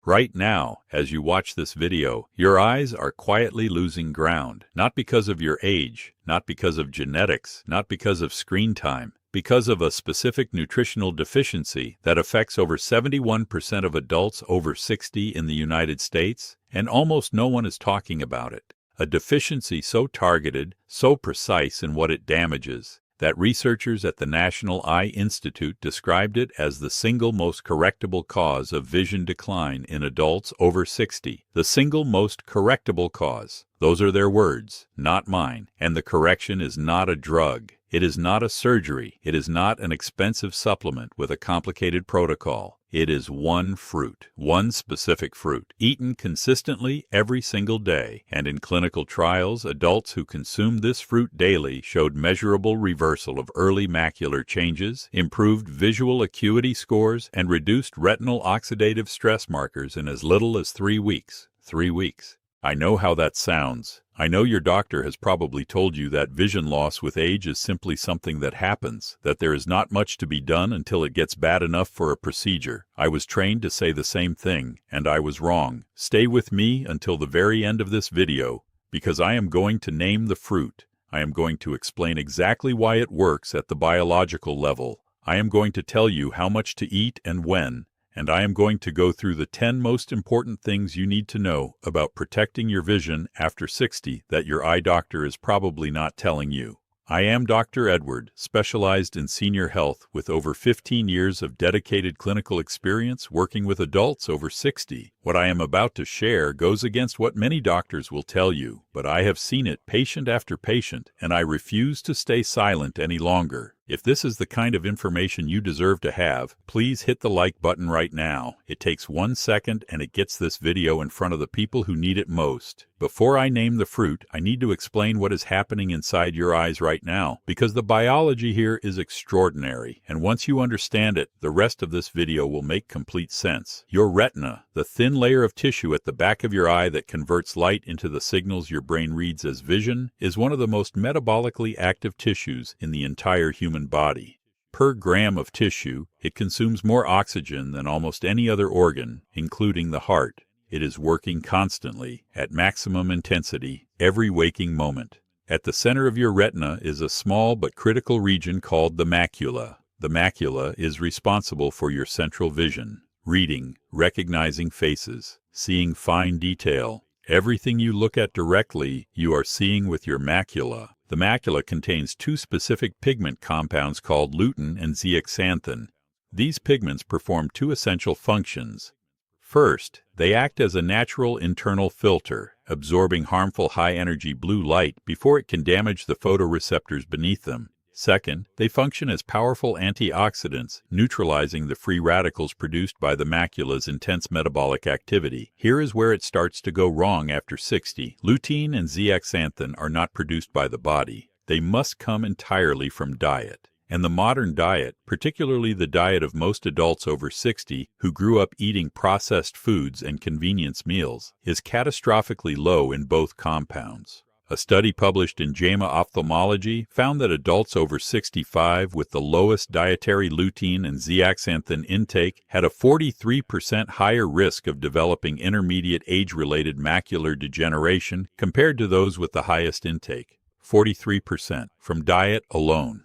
Right now, as you watch this video, your eyes are quietly losing ground, not because of your age, not because of genetics, not because of screen time, because of a specific nutritional deficiency that affects over 71% of adults over 60 in the United States, and almost no one is talking about it. A deficiency so targeted, so precise in what it damages, that researchers at the National Eye Institute described it as the single most correctable cause of vision decline in adults over 60. The single most correctable cause. Those are their words, not mine. And the correction is not a drug. It is not a surgery. It is not an expensive supplement with a complicated protocol. It is one fruit, one specific fruit, eaten consistently every single day. And in clinical trials, adults who consumed this fruit daily showed measurable reversal of early macular changes, improved visual acuity scores, and reduced retinal oxidative stress markers in as little as 3 weeks. 3 weeks. I know how that sounds. I know your doctor has probably told you that vision loss with age is simply something that happens, that there is not much to be done until it gets bad enough for a procedure. I was trained to say the same thing, and I was wrong. Stay with me until the very end of this video, because I am going to name the fruit. I am going to explain exactly why it works at the biological level. I am going to tell you how much to eat and when. And I am going to go through the 10 most important things you need to know about protecting your vision after 60 that your eye doctor is probably not telling you. I am Dr. Edward, specialized in senior health with over 15 years of dedicated clinical experience working with adults over 60. What I am about to share goes against what many doctors will tell you, but I have seen it patient after patient, and I refuse to stay silent any longer. If this is the kind of information you deserve to have, please hit the like button right now. It takes 1 second and it gets this video in front of the people who need it most. Before I name the fruit, I need to explain what is happening inside your eyes right now, because the biology here is extraordinary, and once you understand it, the rest of this video will make complete sense. Your retina, the thin layer of tissue at the back of your eye that converts light into the signals your brain reads as vision, is one of the most metabolically active tissues in the entire human body. Per gram of tissue, it consumes more oxygen than almost any other organ, including the heart. It is working constantly, at maximum intensity, every waking moment. At the center of your retina is a small but critical region called the macula. The macula is responsible for your central vision, reading, recognizing faces, seeing fine detail. Everything you look at directly, you are seeing with your macula. The macula contains 2 specific pigment compounds called lutein and zeaxanthin. These pigments perform 2 essential functions. First, they act as a natural internal filter, absorbing harmful high-energy blue light before it can damage the photoreceptors beneath them. Second, they function as powerful antioxidants, neutralizing the free radicals produced by the macula's intense metabolic activity. Here is where it starts to go wrong after 60. Lutein and zeaxanthin are not produced by the body. They must come entirely from diet. And the modern diet, particularly the diet of most adults over 60 who grew up eating processed foods and convenience meals, is catastrophically low in both compounds. A study published in JAMA Ophthalmology found that adults over 65 with the lowest dietary lutein and zeaxanthin intake had a 43% higher risk of developing intermediate age-related macular degeneration compared to those with the highest intake, 43%, from diet alone.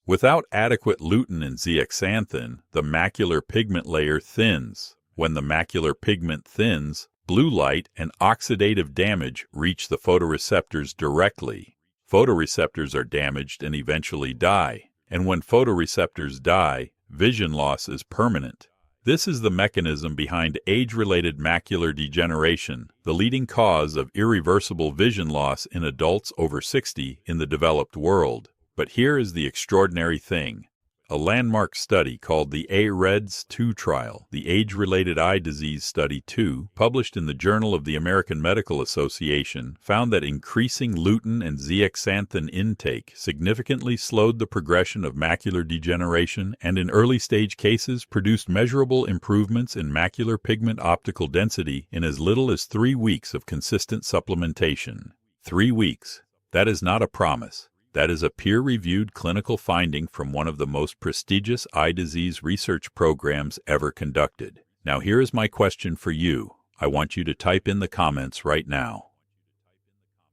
Without adequate lutein and zeaxanthin, the macular pigment layer thins. When the macular pigment thins, blue light and oxidative damage reach the photoreceptors directly. Photoreceptors are damaged and eventually die. And when photoreceptors die, vision loss is permanent. This is the mechanism behind age-related macular degeneration, the leading cause of irreversible vision loss in adults over 60 in the developed world. But here is the extraordinary thing. A landmark study called the AREDS-2 trial, the Age-Related Eye Disease Study 2, published in the Journal of the American Medical Association, found that increasing lutein and zeaxanthin intake significantly slowed the progression of macular degeneration and in early-stage cases produced measurable improvements in macular pigment optical density in as little as 3 weeks of consistent supplementation. 3 weeks. That is not a promise. That is a peer-reviewed clinical finding from one of the most prestigious eye disease research programs ever conducted. Now here is my question for you. I want you to type in the comments right now.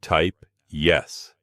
Type yes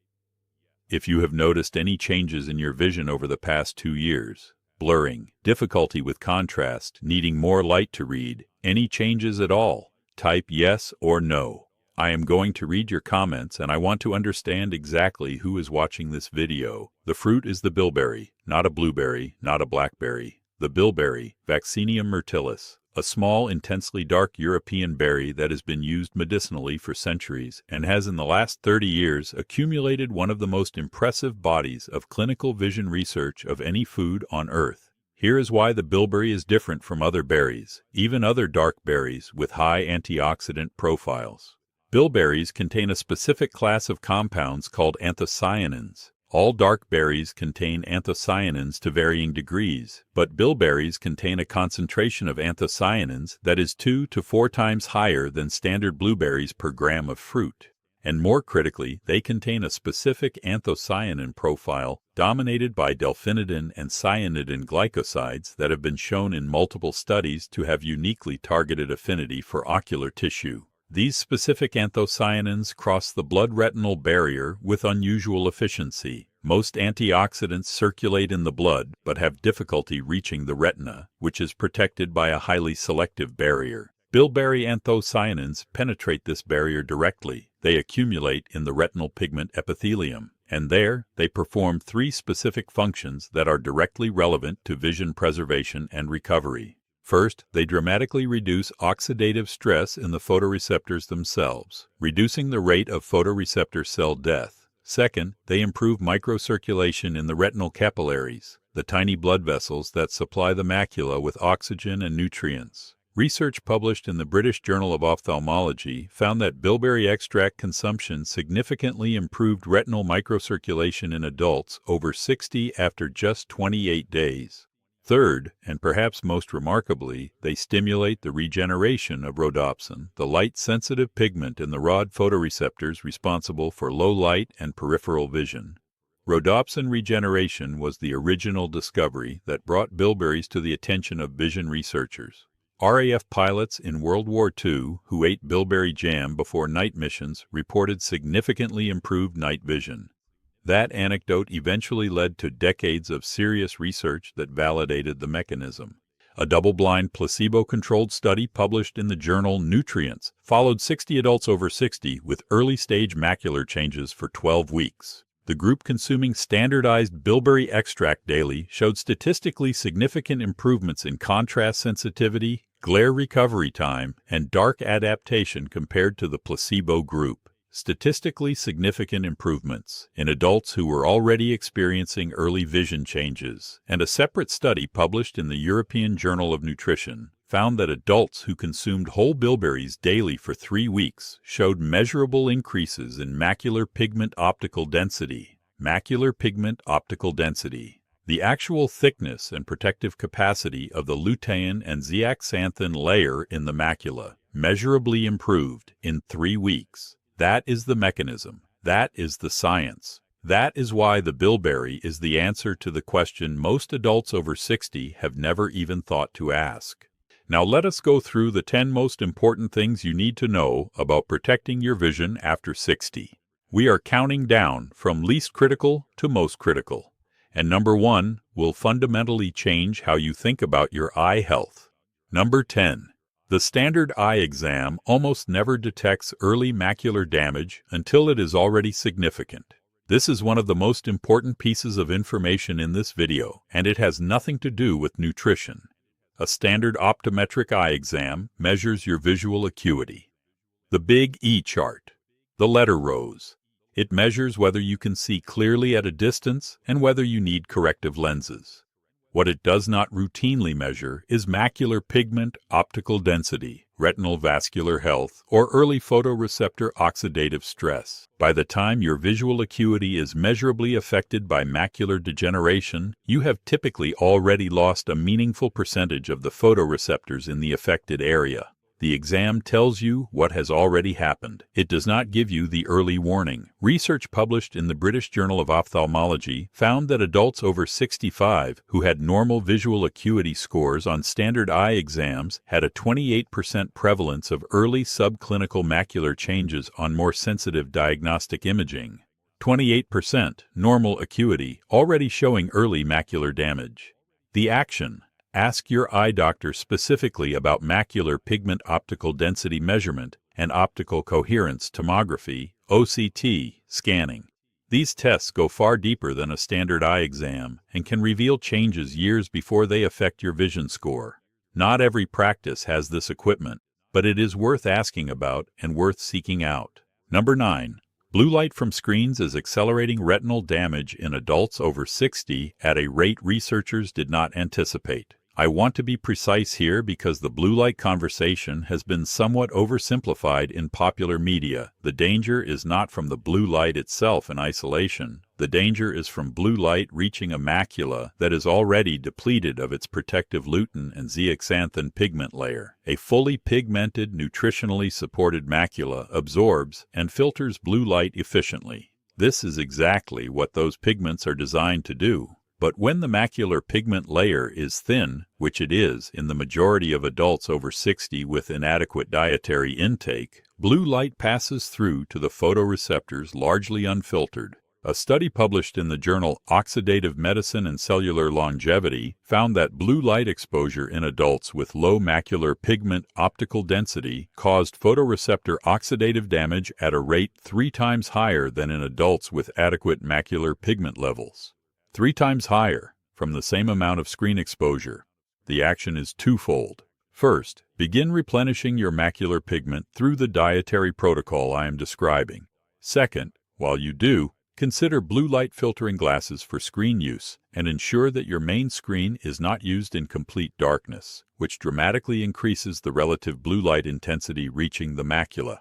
if you have noticed any changes in your vision over the past 2 years. Blurring, difficulty with contrast, needing more light to read, any changes at all. Type yes or no. I am going to read your comments and I want to understand exactly who is watching this video. The fruit is the bilberry, not a blueberry, not a blackberry. The bilberry, Vaccinium myrtillus, a small, intensely dark European berry that has been used medicinally for centuries and has in the last 30 years accumulated one of the most impressive bodies of clinical vision research of any food on Earth. Here is why the bilberry is different from other berries, even other dark berries with high antioxidant profiles. Bilberries contain a specific class of compounds called anthocyanins. All dark berries contain anthocyanins to varying degrees, but bilberries contain a concentration of anthocyanins that is 2 to 4 times higher than standard blueberries per gram of fruit. And more critically, they contain a specific anthocyanin profile dominated by delphinidin and cyanidin glycosides that have been shown in multiple studies to have uniquely targeted affinity for ocular tissue. These specific anthocyanins cross the blood-retinal barrier with unusual efficiency. Most antioxidants circulate in the blood but have difficulty reaching the retina, which is protected by a highly selective barrier. Bilberry anthocyanins penetrate this barrier directly. They accumulate in the retinal pigment epithelium, and there they perform 3 specific functions that are directly relevant to vision preservation and recovery. First, they dramatically reduce oxidative stress in the photoreceptors themselves, reducing the rate of photoreceptor cell death. Second, they improve microcirculation in the retinal capillaries, the tiny blood vessels that supply the macula with oxygen and nutrients. Research published in the British Journal of Ophthalmology found that bilberry extract consumption significantly improved retinal microcirculation in adults over 60 after just 28 days. Third, and perhaps most remarkably, they stimulate the regeneration of rhodopsin, the light-sensitive pigment in the rod photoreceptors responsible for low light and peripheral vision. Rhodopsin regeneration was the original discovery that brought bilberries to the attention of vision researchers. RAF pilots in World War II who ate bilberry jam before night missions reported significantly improved night vision. That anecdote eventually led to decades of serious research that validated the mechanism. A double-blind, placebo-controlled study published in the journal Nutrients followed 60 adults over 60 with early-stage macular changes for 12 weeks. The group consuming standardized bilberry extract daily showed statistically significant improvements in contrast sensitivity, glare recovery time, and dark adaptation compared to the placebo group. Statistically significant improvements in adults who were already experiencing early vision changes, and a separate study published in the European Journal of Nutrition found that adults who consumed whole bilberries daily for 3 weeks showed measurable increases in macular pigment optical density. Macular pigment optical density, the actual thickness and protective capacity of the lutein and zeaxanthin layer in the macula, measurably improved in 3 weeks. That is the mechanism. That is the science. That is why the bilberry is the answer to the question most adults over 60 have never even thought to ask. Now let us go through the 10 most important things you need to know about protecting your vision after 60. We are counting down from least critical to most critical. And number 1 will fundamentally change how you think about your eye health. Number 10. The standard eye exam almost never detects early macular damage until it is already significant. This is one of the most important pieces of information in this video, and it has nothing to do with nutrition. A standard optometric eye exam measures your visual acuity. The Big E chart. The letter rows. It measures whether you can see clearly at a distance and whether you need corrective lenses. What it does not routinely measure is macular pigment optical density, retinal vascular health, or early photoreceptor oxidative stress. By the time your visual acuity is measurably affected by macular degeneration, you have typically already lost a meaningful percentage of the photoreceptors in the affected area. The exam tells you what has already happened. It does not give you the early warning. Research published in the British Journal of Ophthalmology found that adults over 65 who had normal visual acuity scores on standard eye exams had a 28% prevalence of early subclinical macular changes on more sensitive diagnostic imaging. 28% normal acuity, already showing early macular damage. The action: ask your eye doctor specifically about macular pigment optical density measurement and optical coherence tomography (OCT) scanning. These tests go far deeper than a standard eye exam and can reveal changes years before they affect your vision score. Not every practice has this equipment, but it is worth asking about and worth seeking out. Number 9. Blue light from screens is accelerating retinal damage in adults over 60 at a rate researchers did not anticipate. I want to be precise here because the blue light conversation has been somewhat oversimplified in popular media. The danger is not from the blue light itself in isolation. The danger is from blue light reaching a macula that is already depleted of its protective lutein and zeaxanthin pigment layer. A fully pigmented, nutritionally supported macula absorbs and filters blue light efficiently. This is exactly what those pigments are designed to do. But when the macular pigment layer is thin, which it is in the majority of adults over 60 with inadequate dietary intake, blue light passes through to the photoreceptors largely unfiltered. A study published in the journal Oxidative Medicine and Cellular Longevity found that blue light exposure in adults with low macular pigment optical density caused photoreceptor oxidative damage at a rate 3 times higher than in adults with adequate macular pigment levels. 3 times higher from the same amount of screen exposure. The action is twofold. First, begin replenishing your macular pigment through the dietary protocol I am describing. Second, while you do, consider blue light filtering glasses for screen use and ensure that your main screen is not used in complete darkness, which dramatically increases the relative blue light intensity reaching the macula.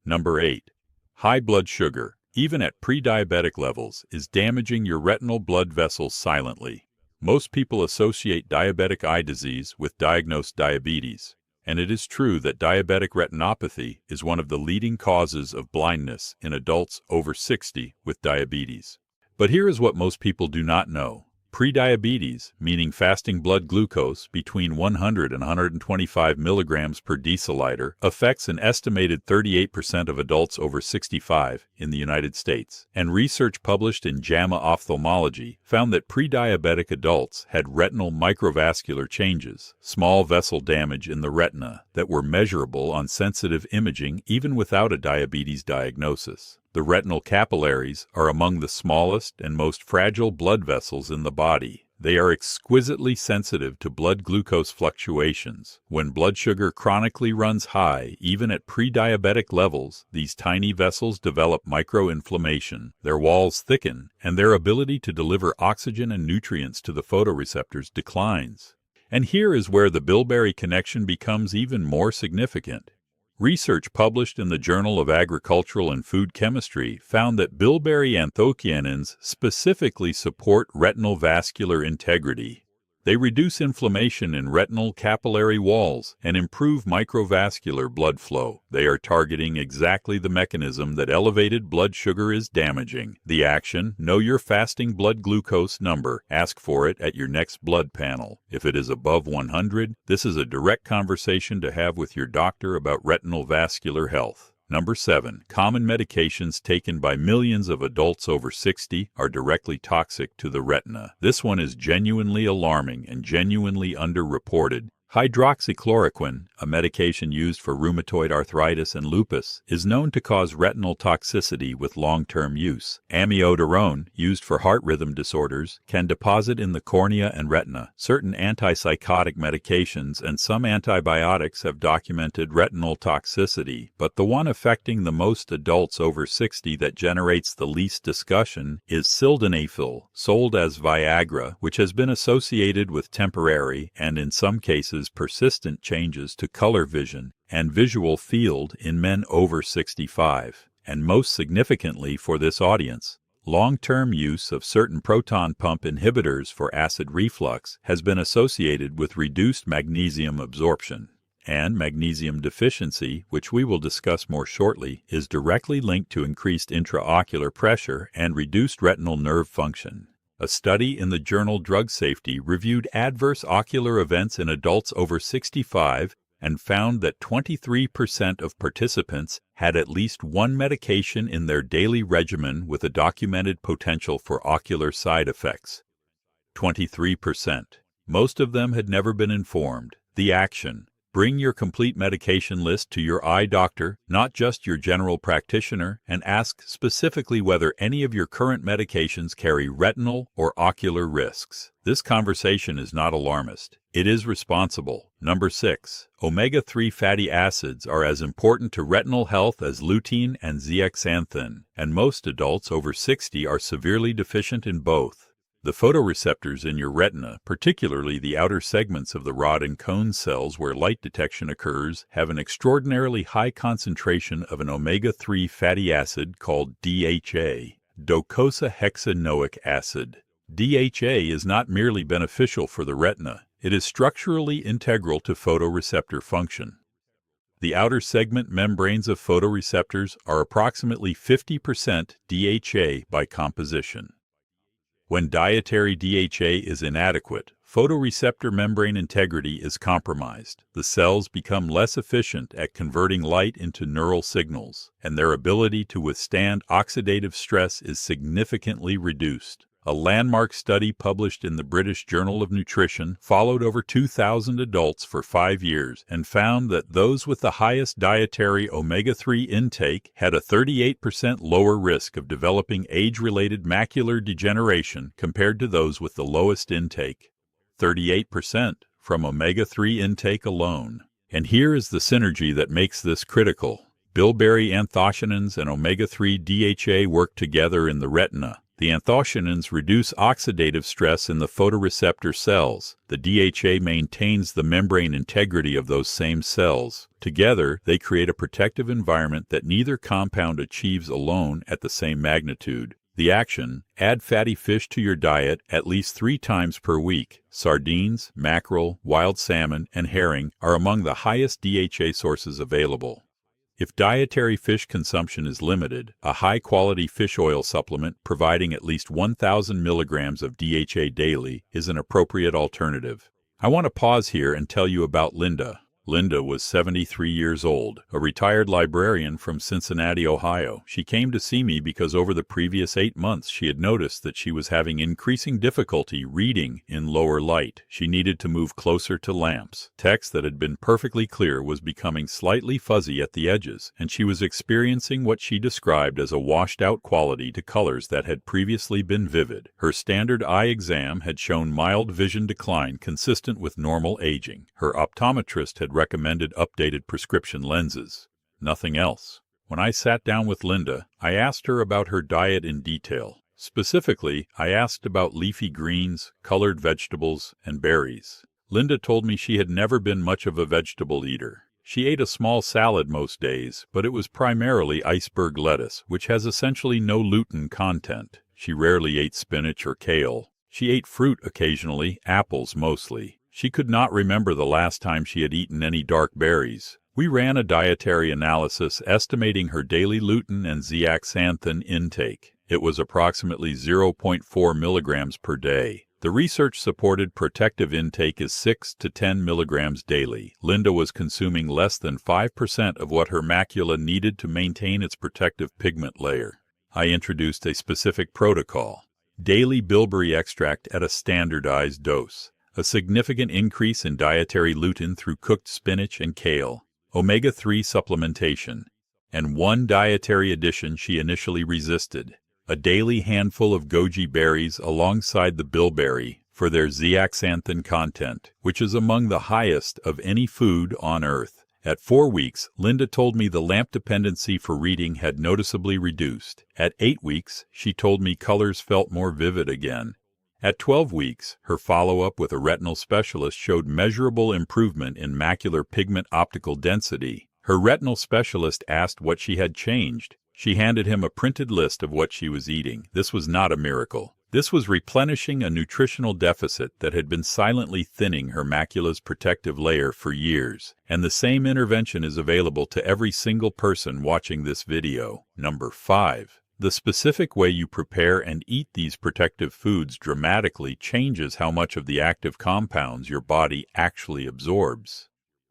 Number 8. High blood sugar, even at pre-diabetic levels, is damaging your retinal blood vessels silently. Most people associate diabetic eye disease with diagnosed diabetes, and it is true that diabetic retinopathy is one of the leading causes of blindness in adults over 60 with diabetes. But here is what most people do not know. Prediabetes, meaning fasting blood glucose between 100 and 125 milligrams per deciliter, affects an estimated 38% of adults over 65 in the United States. And research published in JAMA Ophthalmology found that prediabetic adults had retinal microvascular changes, small vessel damage in the retina, that were measurable on sensitive imaging even without a diabetes diagnosis. The retinal capillaries are among the smallest and most fragile blood vessels in the body. They are exquisitely sensitive to blood glucose fluctuations. When blood sugar chronically runs high, even at pre-diabetic levels, these tiny vessels develop microinflammation, their walls thicken, and their ability to deliver oxygen and nutrients to the photoreceptors declines. And here is where the bilberry connection becomes even more significant. Research published in the Journal of Agricultural and Food Chemistry found that bilberry anthocyanins specifically support retinal vascular integrity. They reduce inflammation in retinal capillary walls and improve microvascular blood flow. They are targeting exactly the mechanism that elevated blood sugar is damaging. The action: know your fasting blood glucose number. Ask for it at your next blood panel. If it is above 100, this is a direct conversation to have with your doctor about retinal vascular health. Number 7. Common medications taken by millions of adults over 60 are directly toxic to the retina. This one is genuinely alarming and genuinely underreported. Hydroxychloroquine, a medication used for rheumatoid arthritis and lupus, is known to cause retinal toxicity with long-term use. Amiodarone, used for heart rhythm disorders, can deposit in the cornea and retina. Certain antipsychotic medications and some antibiotics have documented retinal toxicity, but the one affecting the most adults over 60 that generates the least discussion is sildenafil, sold as Viagra, which has been associated with temporary and, in some cases, persistent changes to color vision and visual field in men over 65, and most significantly for this audience, long-term use of certain proton pump inhibitors for acid reflux has been associated with reduced magnesium absorption. and magnesium deficiency, which we will discuss more shortly, is directly linked to increased intraocular pressure and reduced retinal nerve function. A study in the journal Drug Safety reviewed adverse ocular events in adults over 65 and found that 23% of participants had at least one medication in their daily regimen with a documented potential for ocular side effects. 23%. Most of them had never been informed. The action: bring your complete medication list to your eye doctor, not just your general practitioner, and ask specifically whether any of your current medications carry retinal or ocular risks. This conversation is not alarmist. It is responsible. Number 6. Omega-3 fatty acids are as important to retinal health as lutein and zeaxanthin, and most adults over 60 are severely deficient in both. The photoreceptors in your retina, particularly the outer segments of the rod and cone cells where light detection occurs, have an extraordinarily high concentration of an omega-3 fatty acid called DHA, docosahexaenoic acid. DHA is not merely beneficial for the retina, it is structurally integral to photoreceptor function. The outer segment membranes of photoreceptors are approximately 50% DHA by composition. When dietary DHA is inadequate, photoreceptor membrane integrity is compromised. The cells become less efficient at converting light into neural signals, and their ability to withstand oxidative stress is significantly reduced. A landmark study published in the British Journal of Nutrition followed over 2,000 adults for 5 years and found that those with the highest dietary omega-3 intake had a 38% lower risk of developing age-related macular degeneration compared to those with the lowest intake. 38% from omega-3 intake alone. And here is the synergy that makes this critical. Bilberry anthocyanins and omega-3 DHA work together in the retina. The anthocyanins reduce oxidative stress in the photoreceptor cells. The DHA maintains the membrane integrity of those same cells. Together, they create a protective environment that neither compound achieves alone at the same magnitude. The action: add fatty fish to your diet at least 3 times per week. Sardines, mackerel, wild salmon, and herring are among the highest DHA sources available. If dietary fish consumption is limited, a high-quality fish oil supplement providing at least 1,000 milligrams of DHA daily is an appropriate alternative. I want to pause here and tell you about Linda. Linda was 73 years old, a retired librarian from Cincinnati, Ohio. She came to see me because over the previous 8 months she had noticed that she was having increasing difficulty reading in lower light. She needed to move closer to lamps. Text that had been perfectly clear was becoming slightly fuzzy at the edges, and she was experiencing what she described as a washed-out quality to colors that had previously been vivid. Her standard eye exam had shown mild vision decline consistent with normal aging. Her optometrist had recommended updated prescription lenses. Nothing else. When I sat down with Linda, I asked her about her diet in detail. Specifically, I asked about leafy greens, colored vegetables, and berries. Linda told me she had never been much of a vegetable eater. She ate a small salad most days, but it was primarily iceberg lettuce, which has essentially no lutein content. She rarely ate spinach or kale. She ate fruit occasionally, apples mostly. She could not remember the last time she had eaten any dark berries. We ran a dietary analysis estimating her daily lutein and zeaxanthin intake. It was approximately 0.4 milligrams per day. The research-supported protective intake is 6 to 10 milligrams daily. Linda was consuming less than 5% of what her macula needed to maintain its protective pigment layer. I introduced a specific protocol: daily bilberry extract at a standardized dose, a significant increase in dietary lutein through cooked spinach and kale, omega-3 supplementation, and one dietary addition she initially resisted: a daily handful of goji berries alongside the bilberry for their zeaxanthin content, which is among the highest of any food on Earth. At 4 weeks, Linda told me the lamp dependency for reading had noticeably reduced. At 8 weeks, she told me colors felt more vivid again. At 12 weeks, her follow-up with a retinal specialist showed measurable improvement in macular pigment optical density. Her retinal specialist asked what she had changed. She handed him a printed list of what she was eating. This was not a miracle. This was replenishing a nutritional deficit that had been silently thinning her macula's protective layer for years, and the same intervention is available to every single person watching this video. Number 5. The specific way you prepare and eat these protective foods dramatically changes how much of the active compounds your body actually absorbs.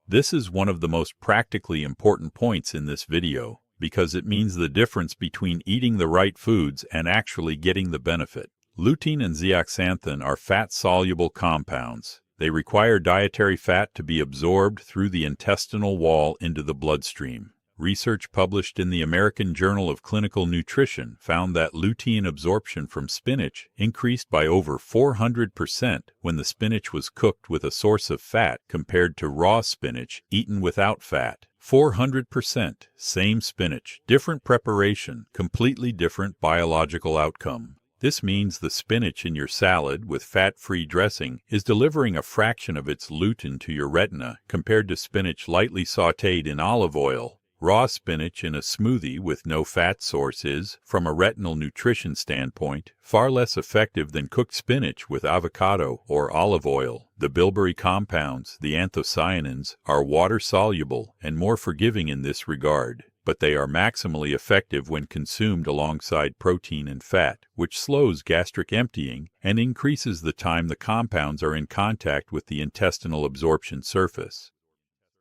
This is one of the most practically important points in this video, because it means the difference between eating the right foods and actually getting the benefit. Lutein and zeaxanthin are fat-soluble compounds. They require dietary fat to be absorbed through the intestinal wall into the bloodstream. Research published in the American Journal of Clinical Nutrition found that lutein absorption from spinach increased by over 400% when the spinach was cooked with a source of fat compared to raw spinach eaten without fat. 400%, same spinach, different preparation, completely different biological outcome. This means the spinach in your salad with fat-free dressing is delivering a fraction of its lutein to your retina compared to spinach lightly sautéed in olive oil. Raw spinach in a smoothie with no fat source is, from a retinal nutrition standpoint, far less effective than cooked spinach with avocado or olive oil. The bilberry compounds, the anthocyanins, are water-soluble and more forgiving in this regard, but they are maximally effective when consumed alongside protein and fat, which slows gastric emptying and increases the time the compounds are in contact with the intestinal absorption surface.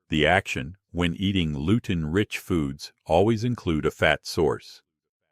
The action, when eating lutein-rich foods, always include a fat source.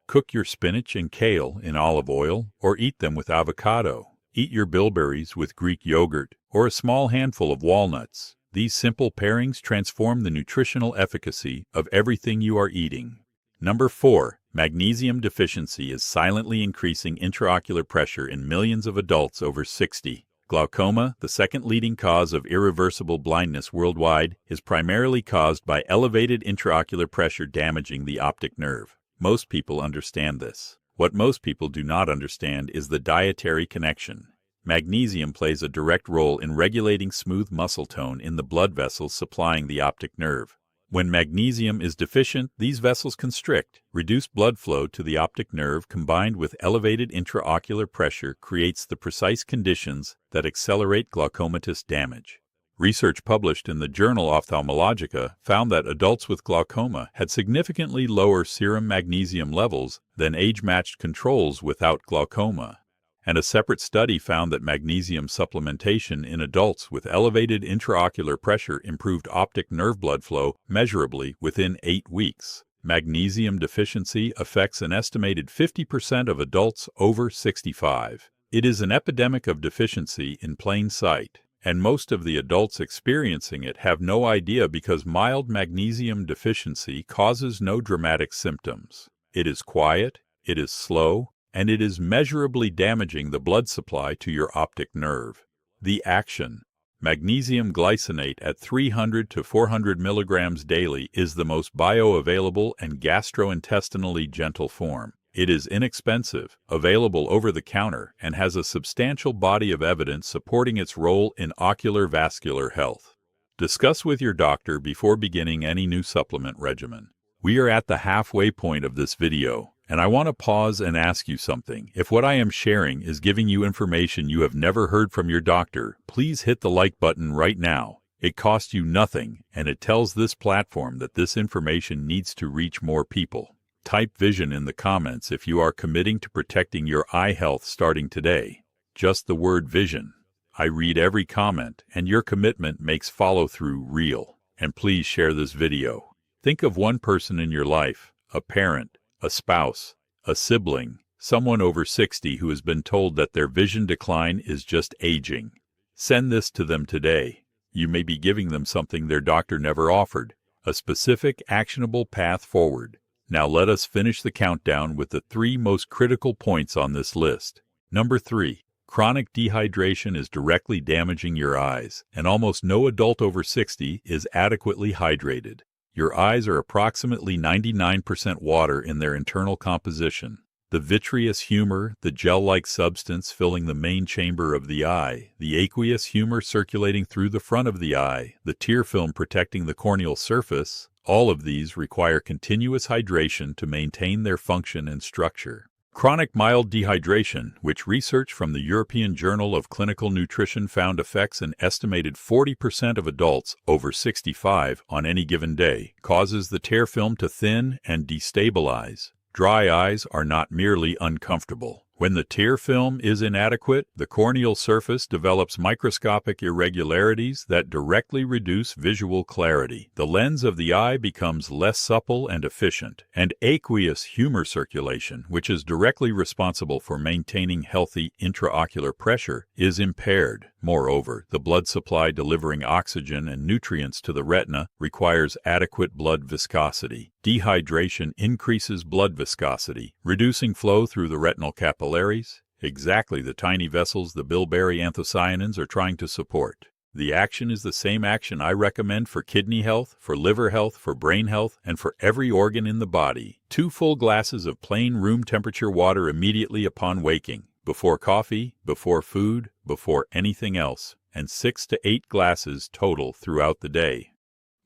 Cook your spinach and kale in olive oil or eat them with avocado. Eat your bilberries with Greek yogurt or a small handful of walnuts. These simple pairings transform the nutritional efficacy of everything you are eating. Number 4. Magnesium deficiency is silently increasing intraocular pressure in millions of adults over 60. Glaucoma, the second leading cause of irreversible blindness worldwide, is primarily caused by elevated intraocular pressure damaging the optic nerve. Most people understand this. What most people do not understand is the dietary connection. Magnesium plays a direct role in regulating smooth muscle tone in the blood vessels supplying the optic nerve. When magnesium is deficient, these vessels constrict. Reduced blood flow to the optic nerve combined with elevated intraocular pressure creates the precise conditions that accelerate glaucomatous damage. Research published in the journal Ophthalmologica found that adults with glaucoma had significantly lower serum magnesium levels than age-matched controls without glaucoma. And a separate study found that magnesium supplementation in adults with elevated intraocular pressure improved optic nerve blood flow measurably within 8 weeks. Magnesium deficiency affects an estimated 50% of adults over 65. It is an epidemic of deficiency in plain sight, and most of the adults experiencing it have no idea because mild magnesium deficiency causes no dramatic symptoms. It is quiet, it is slow, and it is measurably damaging the blood supply to your optic nerve. The action. Magnesium glycinate at 300 to 400 milligrams daily is the most bioavailable and gastrointestinally gentle form. It is inexpensive, available over the counter, and has a substantial body of evidence supporting its role in ocular vascular health. Discuss with your doctor before beginning any new supplement regimen. We are at the halfway point of this video, and I want to pause and ask you something. If what I am sharing is giving you information you have never heard from your doctor, please hit the like button right now. It costs you nothing, and it tells this platform that this information needs to reach more people. Type vision in the comments if you are committing to protecting your eye health starting today. Just the word vision. I read every comment, and your commitment makes follow-through real. And please share this video. Think of one person in your life, a parent, a spouse, a sibling, someone over 60 who has been told that their vision decline is just aging. Send this to them today. You may be giving them something their doctor never offered, a specific, actionable path forward. Now let us finish the countdown with the 3 most critical points on this list. Number 3. Chronic dehydration is directly damaging your eyes, and almost no adult over 60 is adequately hydrated. Your eyes are approximately 99% water in their internal composition. The vitreous humor, the gel-like substance filling the main chamber of the eye, the aqueous humor circulating through the front of the eye, the tear film protecting the corneal surface, all of these require continuous hydration to maintain their function and structure. Chronic mild dehydration, which research from the European Journal of Clinical Nutrition found affects an estimated 40% of adults over 65 on any given day, causes the tear film to thin and destabilize. Dry eyes are not merely uncomfortable. When the tear film is inadequate, the corneal surface develops microscopic irregularities that directly reduce visual clarity. The lens of the eye becomes less supple and efficient, and aqueous humor circulation, which is directly responsible for maintaining healthy intraocular pressure, is impaired. Moreover, the blood supply delivering oxygen and nutrients to the retina requires adequate blood viscosity. Dehydration increases blood viscosity, reducing flow through the retinal capillaries, exactly the tiny vessels the bilberry anthocyanins are trying to support. The action is the same action I recommend for kidney health, for liver health, for brain health, and for every organ in the body. 2 full glasses of plain room temperature water immediately upon waking, before coffee, before food, before anything else, and 6 to 8 glasses total throughout the day.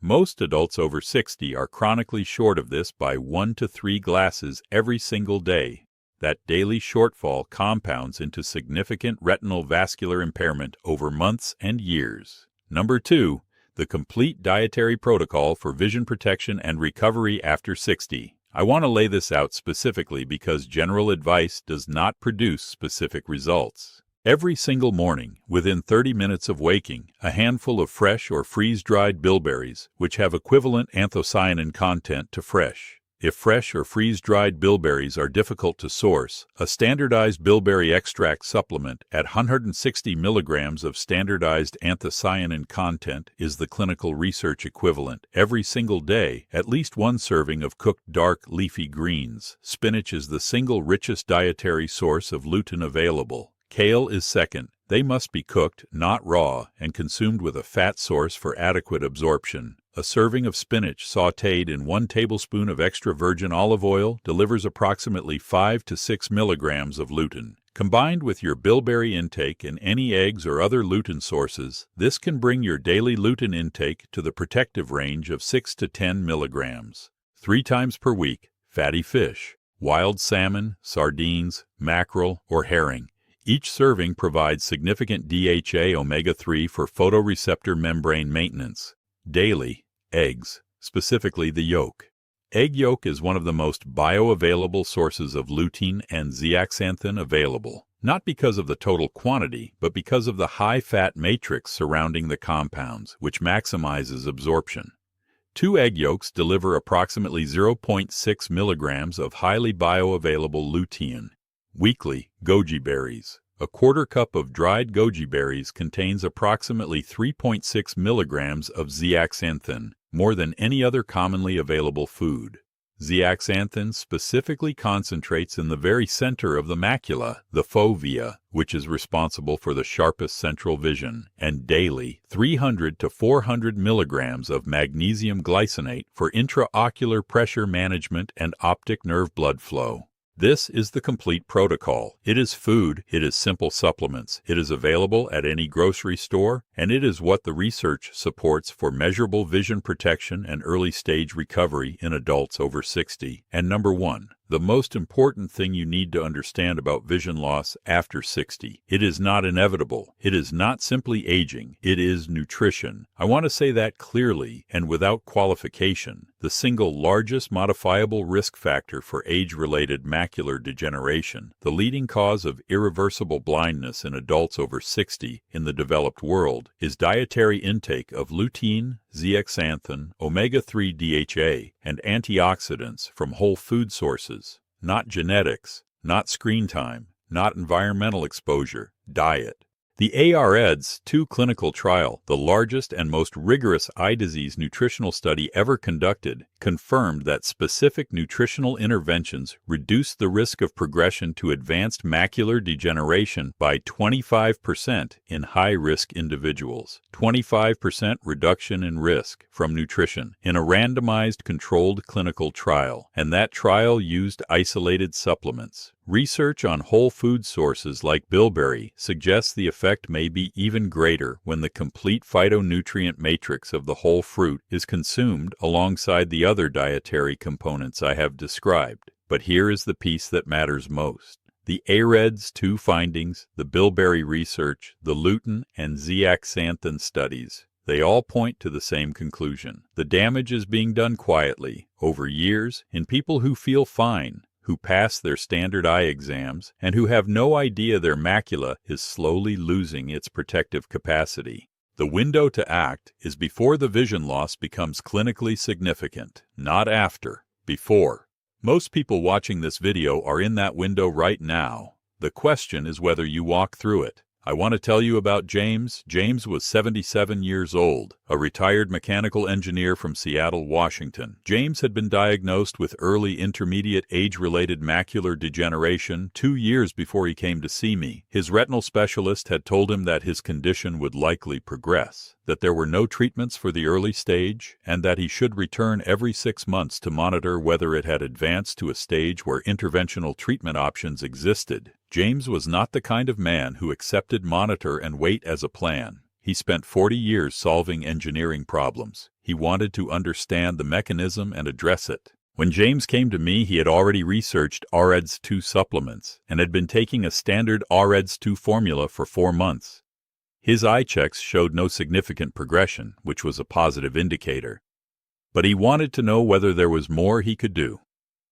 Most adults over 60 are chronically short of this by 1 to 3 glasses every single day. That daily shortfall compounds into significant retinal vascular impairment over months and years. Number 2, the complete dietary protocol for vision protection and recovery after 60. I want to lay this out specifically because general advice does not produce specific results. Every single morning, within 30 minutes of waking, a handful of fresh or freeze-dried bilberries, which have equivalent anthocyanin content to fresh. If fresh or freeze-dried bilberries are difficult to source, a standardized bilberry extract supplement at 160 milligrams of standardized anthocyanin content is the clinical research equivalent. Every single day, at least 1 serving of cooked dark leafy greens. Spinach is the single richest dietary source of lutein available. Kale is second. They must be cooked, not raw, and consumed with a fat source for adequate absorption. A serving of spinach sautéed in 1 tablespoon of extra virgin olive oil delivers approximately 5 to 6 milligrams of lutein. Combined with your bilberry intake and any eggs or other lutein sources, this can bring your daily lutein intake to the protective range of 6 to 10 milligrams. 3 times per week, fatty fish, wild salmon, sardines, mackerel, or herring. Each serving provides significant DHA omega-3 for photoreceptor membrane maintenance. Daily, eggs, specifically the yolk. Egg yolk is one of the most bioavailable sources of lutein and zeaxanthin available, not because of the total quantity, but because of the high-fat matrix surrounding the compounds, which maximizes absorption. 2 egg yolks deliver approximately 0.6 milligrams of highly bioavailable lutein. Weekly, goji berries. A quarter cup of dried goji berries contains approximately 3.6 milligrams of zeaxanthin, more than any other commonly available food. Zeaxanthin specifically concentrates in the very center of the macula, the fovea, which is responsible for the sharpest central vision, and daily 300 to 400 milligrams of magnesium glycinate for intraocular pressure management and optic nerve blood flow. This is the complete protocol. It is food, it is simple supplements, it is available at any grocery store, and it is what the research supports for measurable vision protection and early-stage recovery in adults over 60. And number 1, the most important thing you need to understand about vision loss after 60. It is not inevitable. It is not simply aging. It is nutrition. I want to say that clearly and without qualification. The single largest modifiable risk factor for age-related macular degeneration, the leading cause of irreversible blindness in adults over 60 in the developed world, is dietary intake of lutein, zeaxanthin, omega-3 DHA, and antioxidants from whole food sources, not genetics, not screen time, not environmental exposure, diet. The AREDS 2 clinical trial, the largest and most rigorous eye disease nutritional study ever conducted, confirmed that specific nutritional interventions reduced the risk of progression to advanced macular degeneration by 25% in high-risk individuals. 25% reduction in risk from nutrition in a randomized controlled clinical trial, and that trial used isolated supplements. Research on whole food sources like bilberry suggests the effect may be even greater when the complete phytonutrient matrix of the whole fruit is consumed alongside the other dietary components I have described. But here is the piece that matters most. The AREDS 2 findings, the bilberry research, the lutein and zeaxanthin studies, they all point to the same conclusion. The damage is being done quietly, over years, in people who feel fine, who pass their standard eye exams, and who have no idea their macula is slowly losing its protective capacity. The window to act is before the vision loss becomes clinically significant, not after, before. Most people watching this video are in that window right now. The question is whether you walk through it. I want to tell you about James. James was 77 years old, a retired mechanical engineer from Seattle, Washington. James had been diagnosed with early intermediate age-related macular degeneration 2 years before he came to see me. His retinal specialist had told him that his condition would likely progress, that there were no treatments for the early stage, and that he should return every 6 months to monitor whether it had advanced to a stage where interventional treatment options existed. James was not the kind of man who accepted monitor and wait as a plan. He spent 40 years solving engineering problems. He wanted to understand the mechanism and address it. When James came to me, he had already researched AREDS 2 supplements and had been taking a standard AREDS 2 formula for 4 months. His eye checks showed no significant progression, which was a positive indicator. But he wanted to know whether there was more he could do.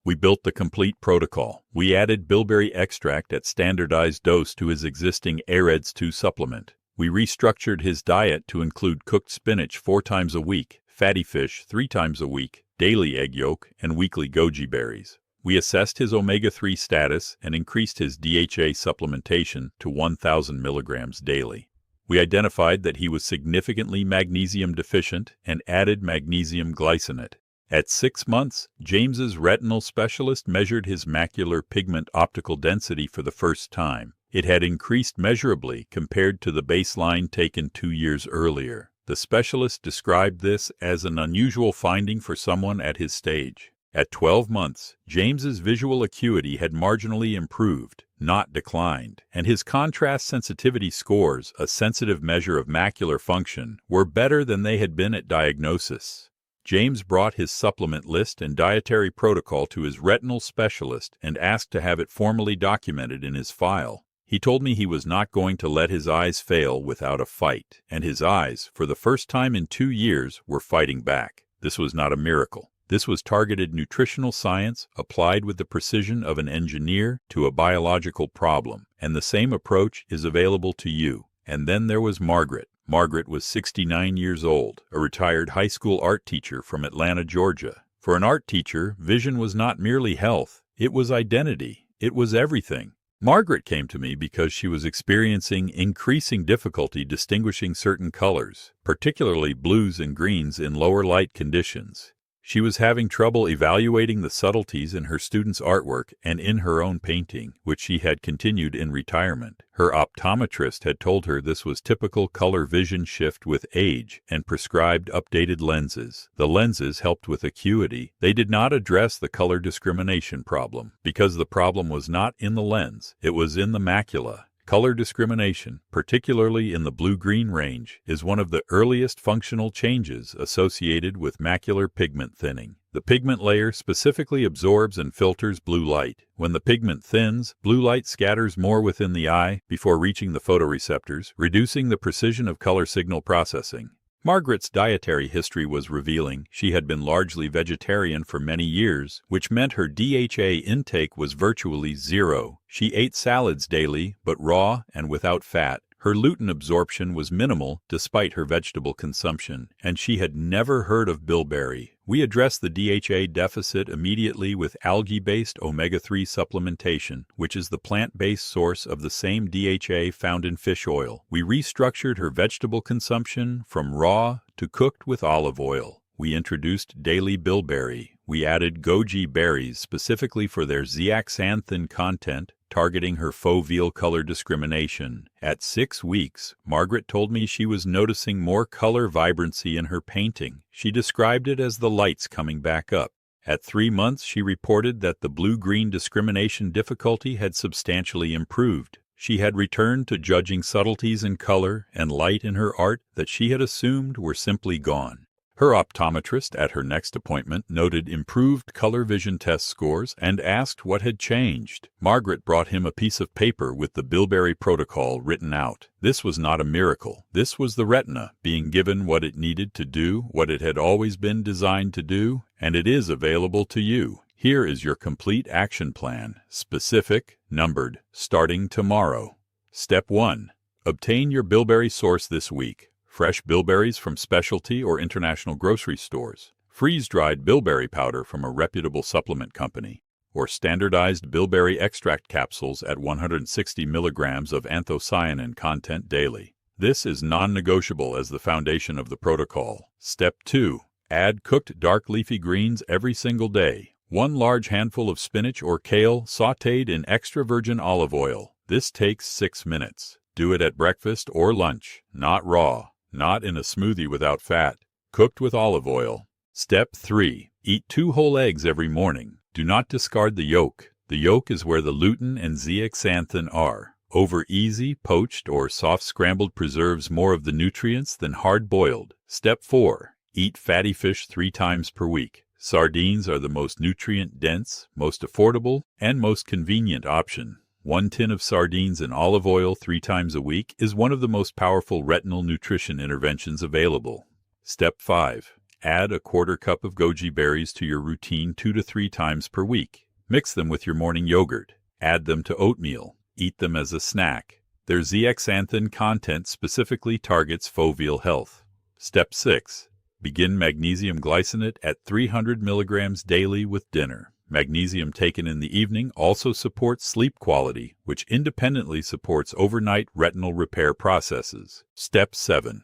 We built the complete protocol. We added bilberry extract at standardized dose to his existing AREDS 2 supplement. We restructured his diet to include cooked spinach 4 times a week, fatty fish 3 times a week, daily egg yolk, and weekly goji berries. We assessed his omega-3 status and increased his DHA supplementation to 1,000 milligrams daily. We identified that he was significantly magnesium deficient and added magnesium glycinate. At 6 months, James's retinal specialist measured his macular pigment optical density for the first time. It had increased measurably compared to the baseline taken 2 years earlier. The specialist described this as an unusual finding for someone at his stage. At 12 months, James's visual acuity had marginally improved, not declined, and his contrast sensitivity scores, a sensitive measure of macular function, were better than they had been at diagnosis. James brought his supplement list and dietary protocol to his retinal specialist and asked to have it formally documented in his file. He told me he was not going to let his eyes fail without a fight, and his eyes, for the first time in 2 years, were fighting back. This was not a miracle. This was targeted nutritional science applied with the precision of an engineer to a biological problem, and the same approach is available to you. And then there was Margaret. Margaret was 69 years old, a retired high school art teacher from Atlanta, Georgia. For an art teacher, vision was not merely health, it was identity. It was everything. Margaret came to me because she was experiencing increasing difficulty distinguishing certain colors, particularly blues and greens in lower light conditions. She was having trouble evaluating the subtleties in her students' artwork and in her own painting, which she had continued in retirement. Her optometrist had told her this was typical color vision shift with age and prescribed updated lenses. The lenses helped with acuity. They did not address the color discrimination problem, because the problem was not in the lens, it was in the macula. Color discrimination, particularly in the blue-green range, is one of the earliest functional changes associated with macular pigment thinning. The pigment layer specifically absorbs and filters blue light. When the pigment thins, blue light scatters more within the eye before reaching the photoreceptors, reducing the precision of color signal processing. Margaret's dietary history was revealing. She had been largely vegetarian for many years, which meant her DHA intake was virtually zero. She ate salads daily, but raw and without fat. Her lutein absorption was minimal despite her vegetable consumption, and she had never heard of bilberry. We addressed the DHA deficit immediately with algae-based omega-3 supplementation, which is the plant-based source of the same DHA found in fish oil. We restructured her vegetable consumption from raw to cooked with olive oil. We introduced daily bilberry. We added goji berries specifically for their zeaxanthin content, targeting her foveal color discrimination. At 6 weeks, Margaret told me she was noticing more color vibrancy in her painting. She described it as the lights coming back up. At 3 months, she reported that the blue-green discrimination difficulty had substantially improved. She had returned to judging subtleties in color and light in her art that she had assumed were simply gone. Her optometrist at her next appointment noted improved color vision test scores and asked what had changed. Margaret brought him a piece of paper with the bilberry protocol written out. This was not a miracle. This was the retina being given what it needed to do, what it had always been designed to do, and it is available to you. Here is your complete action plan, specific, numbered, starting tomorrow. Step 1. Obtain your bilberry source this week. Fresh bilberries from specialty or international grocery stores, freeze-dried bilberry powder from a reputable supplement company, or standardized bilberry extract capsules at 160 milligrams of anthocyanin content daily. This is non-negotiable as the foundation of the protocol. Step 2. Add cooked dark leafy greens every single day. 1 large handful of spinach or kale sautéed in extra virgin olive oil. This takes 6 minutes. Do it at breakfast or lunch, not raw. Not in a smoothie without fat, cooked with olive oil. Step 3. Eat 2 whole eggs every morning. Do not discard the yolk. The yolk is where the lutein and zeaxanthin are. Over-easy, poached, or soft scrambled preserves more of the nutrients than hard-boiled. Step 4. Eat fatty fish 3 times per week. Sardines are the most nutrient-dense, most affordable, and most convenient option. 1 tin of sardines in olive oil 3 times a week is one of the most powerful retinal nutrition interventions available. Step 5. Add a 1/4 cup of goji berries to your routine 2 to 3 times per week. Mix them with your morning yogurt. Add them to oatmeal. Eat them as a snack. Their zeaxanthin content specifically targets foveal health. Step 6. Begin magnesium glycinate at 300 milligrams daily with dinner. Magnesium taken in the evening also supports sleep quality, which independently supports overnight retinal repair processes. Step 7.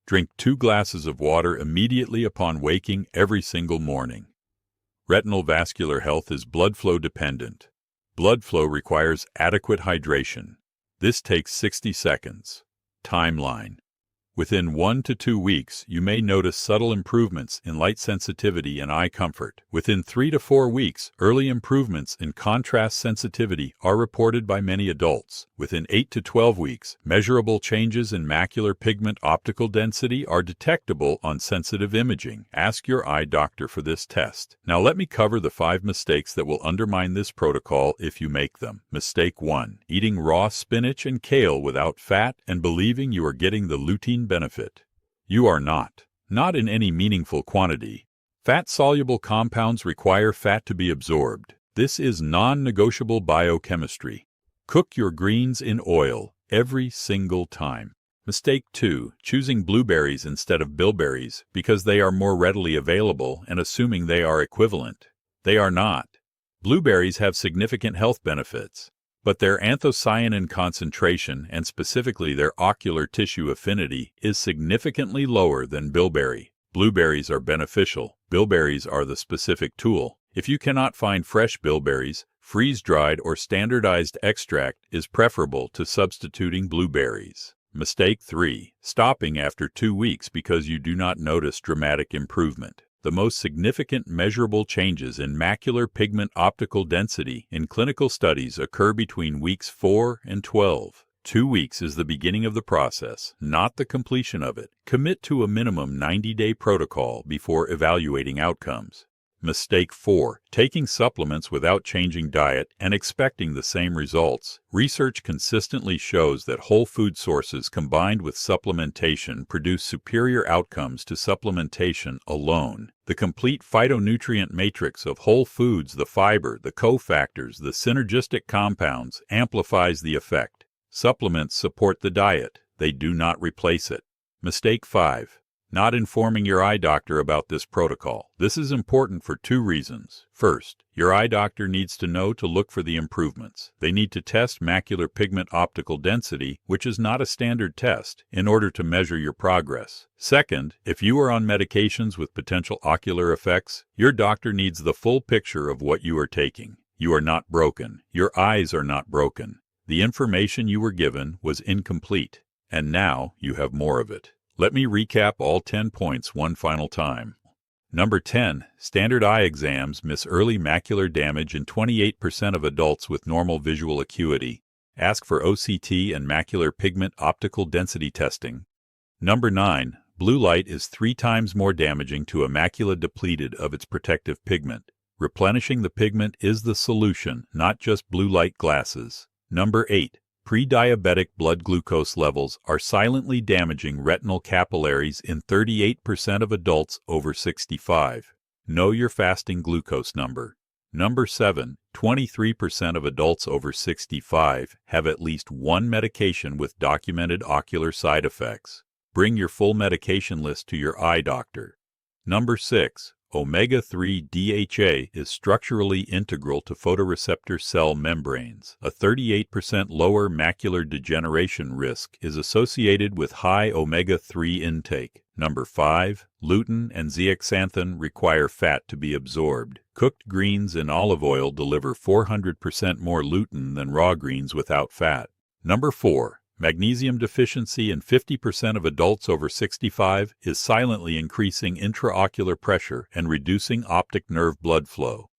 Drink 2 glasses of water immediately upon waking every single morning. Retinal vascular health is blood flow dependent. Blood flow requires adequate hydration. This takes 60 seconds. Timeline. Within 1 to 2 weeks, you may notice subtle improvements in light sensitivity and eye comfort. Within 3 to 4 weeks, early improvements in contrast sensitivity are reported by many adults. Within 8 to 12 weeks, measurable changes in macular pigment optical density are detectable on sensitive imaging. Ask your eye doctor for this test. Now let me cover the 5 mistakes that will undermine this protocol if you make them. Mistake 1. Eating raw spinach and kale without fat and believing you are getting the lutein benefit. You are not. Not in any meaningful quantity. Fat-soluble compounds require fat to be absorbed. This is non-negotiable biochemistry. Cook your greens in oil every single time. Mistake 2. Choosing blueberries instead of bilberries because they are more readily available and assuming they are equivalent. They are not. Blueberries have significant health benefits, but their anthocyanin concentration, and specifically their ocular tissue affinity, is significantly lower than bilberry. Blueberries are beneficial. Bilberries are the specific tool. If you cannot find fresh bilberries, freeze-dried or standardized extract is preferable to substituting blueberries. Mistake 3. Stopping after 2 weeks because you do not notice dramatic improvement. The most significant measurable changes in macular pigment optical density in clinical studies occur between weeks 4 and 12. 2 weeks is the beginning of the process, not the completion of it. Commit to a minimum 90-day protocol before evaluating outcomes. Mistake 4. Taking supplements without changing diet and expecting the same results. Research consistently shows that whole food sources combined with supplementation produce superior outcomes to supplementation alone. The complete phytonutrient matrix of whole foods, the fiber, the cofactors, the synergistic compounds, amplifies the effect. Supplements support the diet. They do not replace it. Mistake 5. Not informing your eye doctor about this protocol. This is important for 2 reasons. First, your eye doctor needs to know to look for the improvements. They need to test macular pigment optical density, which is not a standard test, in order to measure your progress. Second, if you are on medications with potential ocular effects, your doctor needs the full picture of what you are taking. You are not broken. Your eyes are not broken. The information you were given was incomplete, and now you have more of it. Let me recap all 10 points one final time. Number 10. Standard eye exams miss early macular damage in 28% of adults with normal visual acuity. Ask for OCT and macular pigment optical density testing. Number 9. Blue light is 3 times more damaging to a macula depleted of its protective pigment. Replenishing the pigment is the solution, not just blue light glasses. Number 8. Pre-diabetic blood glucose levels are silently damaging retinal capillaries in 38% of adults over 65. Know your fasting glucose number. Number 7. 23% of adults over 65 have at least one medication with documented ocular side effects. Bring your full medication list to your eye doctor. Number 6. Omega-3 DHA is structurally integral to photoreceptor cell membranes. A 38% lower macular degeneration risk is associated with high omega-3 intake. Number 5. Lutein and zeaxanthin require fat to be absorbed. Cooked greens in olive oil deliver 400% more lutein than raw greens without fat. Number 4. Magnesium deficiency in 50% of adults over 65 is silently increasing intraocular pressure and reducing optic nerve blood flow.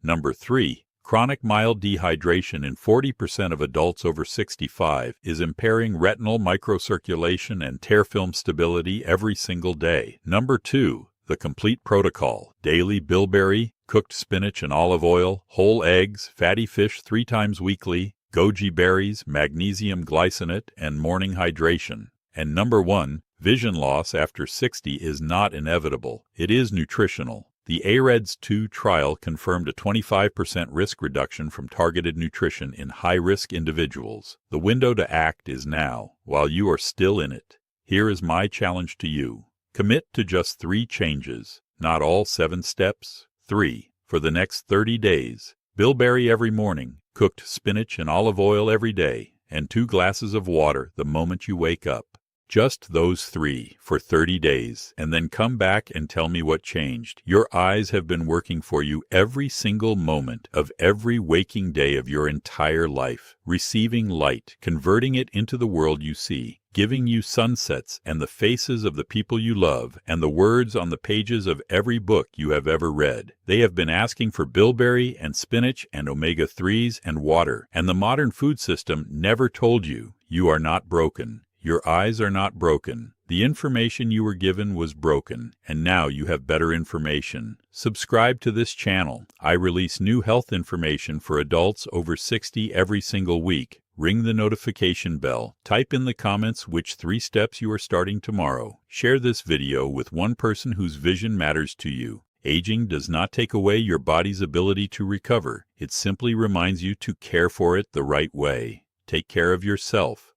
Number 3. Chronic mild dehydration in 40% of adults over 65 is impairing retinal microcirculation and tear film stability every single day. Number 2. The complete protocol: daily bilberry, cooked spinach and olive oil, whole eggs, fatty fish 3 times weekly, goji berries, magnesium glycinate, and morning hydration. And number 1, vision loss after 60 is not inevitable. It is nutritional. The AREDS 2 trial confirmed a 25% risk reduction from targeted nutrition in high-risk individuals. The window to act is now, while you are still in it. Here is my challenge to you. Commit to just 3 changes, not all 7 steps. 3. For the next 30 days. Bilberry every morning, cooked spinach and olive oil every day, and 2 glasses of water the moment you wake up. Just those 3 for 30 days, and then come back and tell me what changed. Your eyes have been working for you every single moment of every waking day of your entire life, receiving light, converting it into the world you see, giving you sunsets and the faces of the people you love and the words on the pages of every book you have ever read. They have been asking for bilberry and spinach and omega-3s and water, and the modern food system never told you you are not broken. Your eyes are not broken. The information you were given was broken, and now you have better information. Subscribe to this channel. I release new health information for adults over 60 every single week. Ring the notification bell. Type in the comments which 3 steps you are starting tomorrow. Share this video with one person whose vision matters to you. Aging does not take away your body's ability to recover. It simply reminds you to care for it the right way. Take care of yourself.